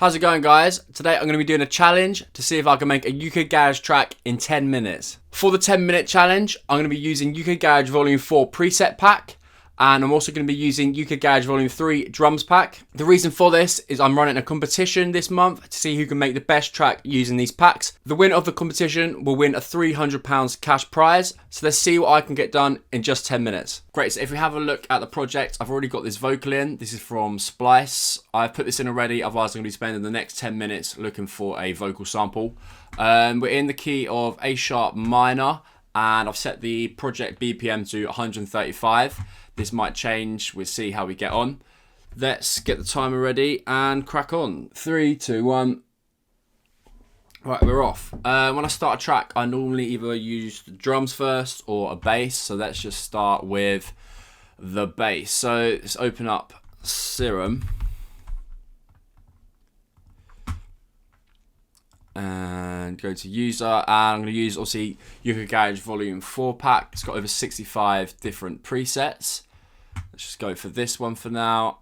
How's it going, guys? Today I'm going to be doing a challenge to see if I can make a ukgarage track in 10 minutes. For the 10-minute challenge, I'm going to be using ukgarage Volume 4 preset pack, and I'm also going to be using ukgarage Volume 3 drums pack. The reason for this is I'm running a competition this month to see who can make the best track using these packs. The winner of the competition will win a £300 cash prize, so let's see what I can get done in just 10 minutes. Great, so if we have a look at the project, I've already got this vocal in. This is from Splice. I've put this in already, otherwise I'm going to be spending the next 10 minutes looking for a vocal sample. We're in the key of A sharp minor, and I've set the project BPM to 135. This might change, we'll see how we get on. Let's get the timer ready and crack on. 3, 2, 1. Right, we're off. When I start a track, I normally either use the drums first or a bass. So let's just start with the bass. So let's open up Serum. And go to user, and I'm going to use obviously ukgarage Volume 4 pack. It's got over 65 different presets. Let's just go for this one for now.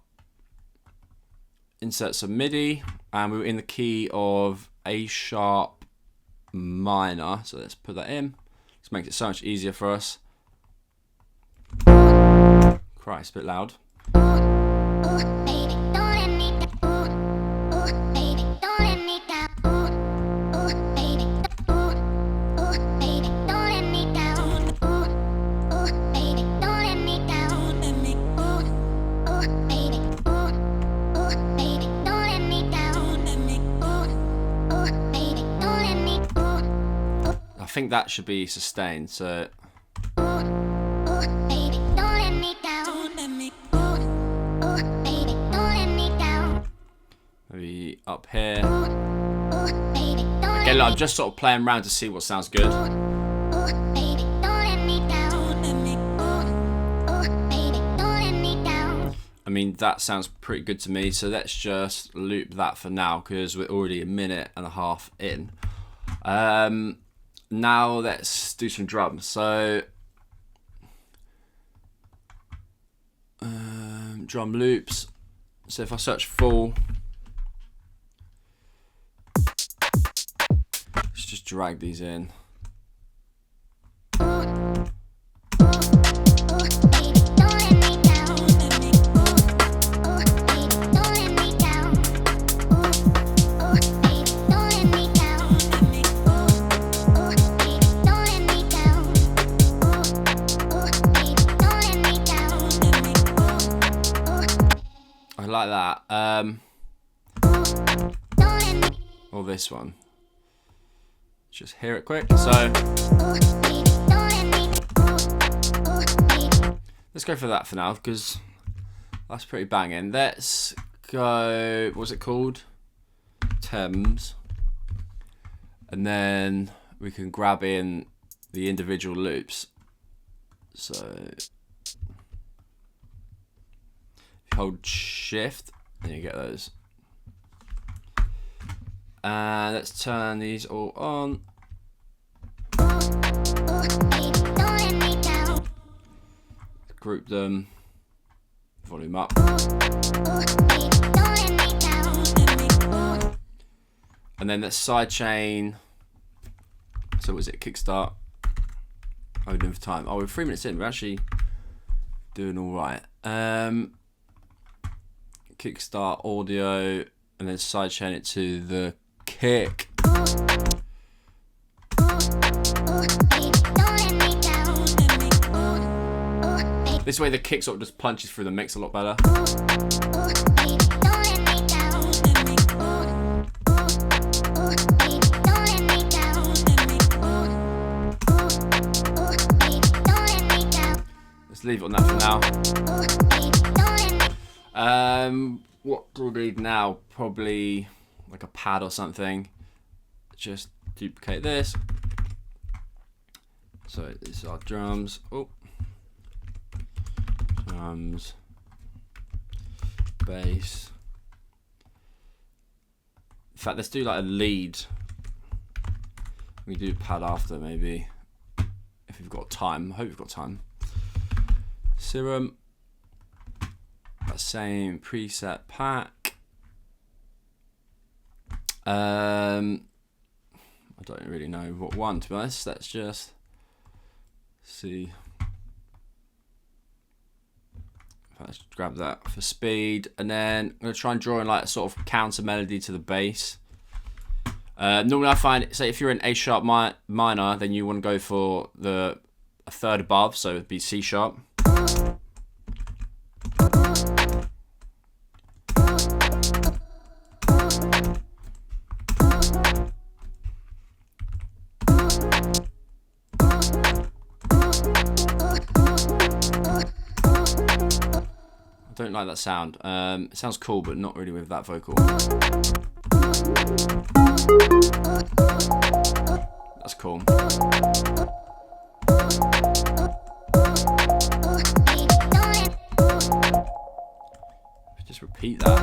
Insert some MIDI, and we're in the key of A sharp minor. So let's put that in. This makes it so much easier for us. Christ, a bit loud. I think that should be sustained, so maybe up here. Again, look, I'm just sort of playing around to see what sounds good. I mean, that sounds pretty good to me, so let's just loop that for now because we're already a minute and a half in. Now let's do some drums. So drum loops. So if I search full, let's just drag these in. Like that, or this one. Just hear it quick. So let's go for that for now because that's pretty banging. Let's go. What's it called? Thames, and then we can grab in the individual loops. So hold shift and you get those. And let's turn these all on. Group them, volume up. And then let's sidechain. So was it kickstart? Oh, we're doing for time. Oh, we're 3 minutes in, we're actually doing all right. Kickstart audio, and then sidechain it to the kick. This way the kick sort of just punches through the mix a lot better. Let's leave it on that for now. What do we need now? Probably like a pad or something. Just duplicate this. So these are drums. Oh, drums, bass. In fact, let's do like a lead. We do pad after maybe, if we've got time. I hope we've got time. Serum. That same preset pack. I don't really know what one, to be honest. Let's just see. Let's grab that for speed, and then I'm going to try and draw in like a sort of counter melody to the bass. Normally I find, say if you're in A sharp minor, then you want to go for a third above, so it'd be C sharp. I don't like that sound. It sounds cool, but not really with that vocal. That's cool. Just repeat that.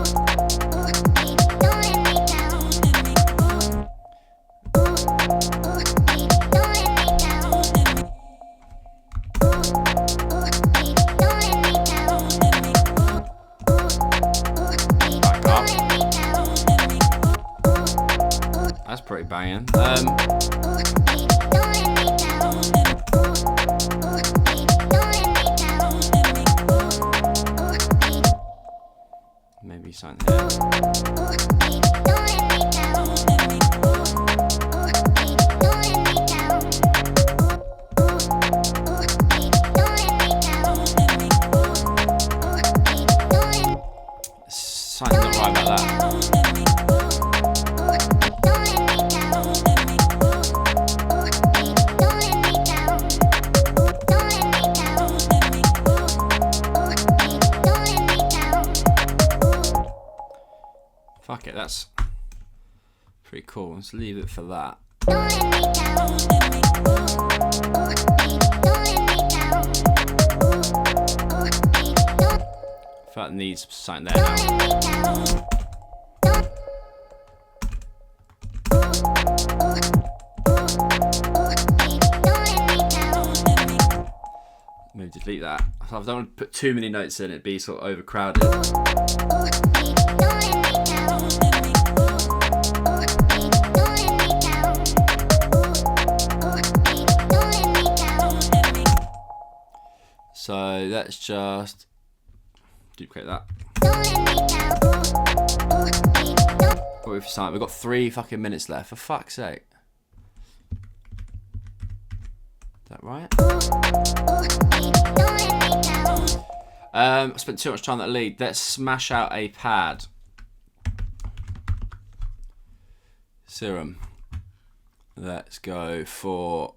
That's pretty banging. Maybe something here. Something's not right about that. Fuck it, that's pretty cool. Let's leave it for that. I feel like it needs something there now. Maybe delete that. I don't want to put too many notes in, it'd be sort of overcrowded. So let's just duplicate that. What we've signed? We've got 3 fucking minutes left, for fuck's sake. Is that right? I spent too much time on that lead. Let's smash out a pad. Serum. Let's go for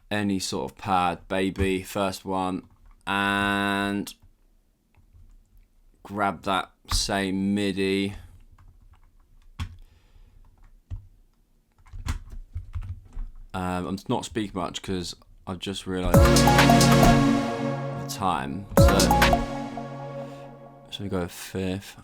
any sort of pad, baby, first one, and grab that same MIDI. I'm not speaking much because I've just realised the time, so should we go 5th?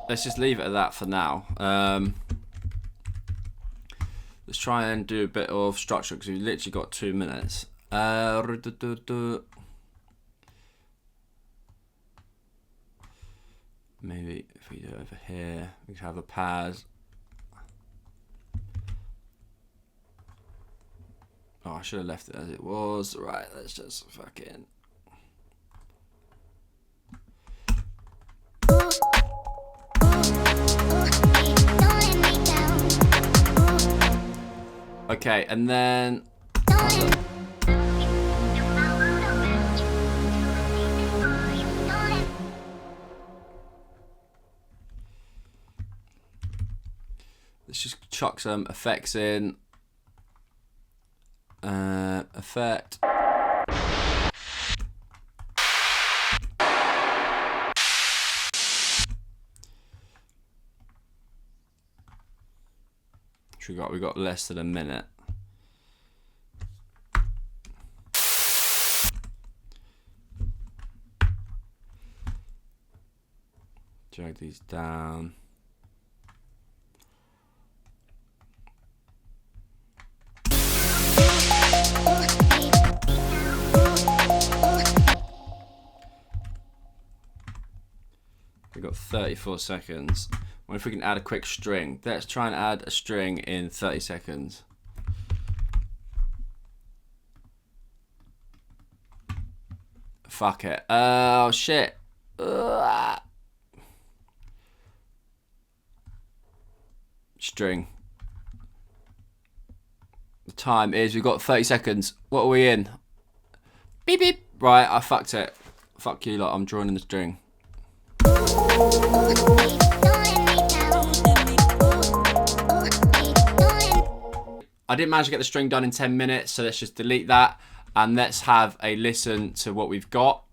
Let's just leave it at that for now. Let's try and do a bit of structure because we've literally got 2 minutes. Maybe if we do it over here, we can have the pads. Oh, I should have left it as it was. Right, let's just fucking. Okay, and then let's just chuck some effects in. Effect. We got less than a minute. Drag these down. We've got 34 seconds. What if we can add a quick string? Let's try and add a string in 30 seconds. Fuck it. Oh shit. String. The time is, we've got 30 seconds. What are we in? Beep beep. Right, I fucked it. Fuck you lot, I'm drawing in the string. I didn't manage to get the string done in 10 minutes, so let's just delete that and let's have a listen to what we've got.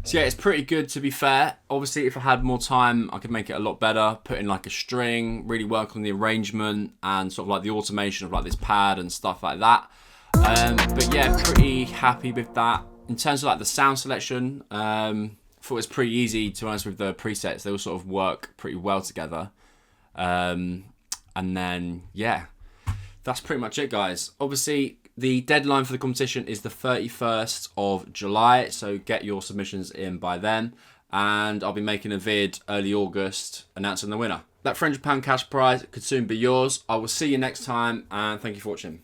So yeah, it's pretty good to be fair. Obviously, if I had more time, I could make it a lot better. Put in like a string, really work on the arrangement and sort of like the automation of like this pad and stuff like that. But yeah, pretty happy with that. In terms of like the sound selection, I thought it was pretty easy, to be honest, with the presets. They all sort of work pretty well together. And then yeah, that's pretty much it, guys. Obviously, the deadline for the competition is the 31st of July, so get your submissions in by then. And I'll be making a vid early August announcing the winner. That £300 cash prize could soon be yours. I will see you next time, and thank you for watching.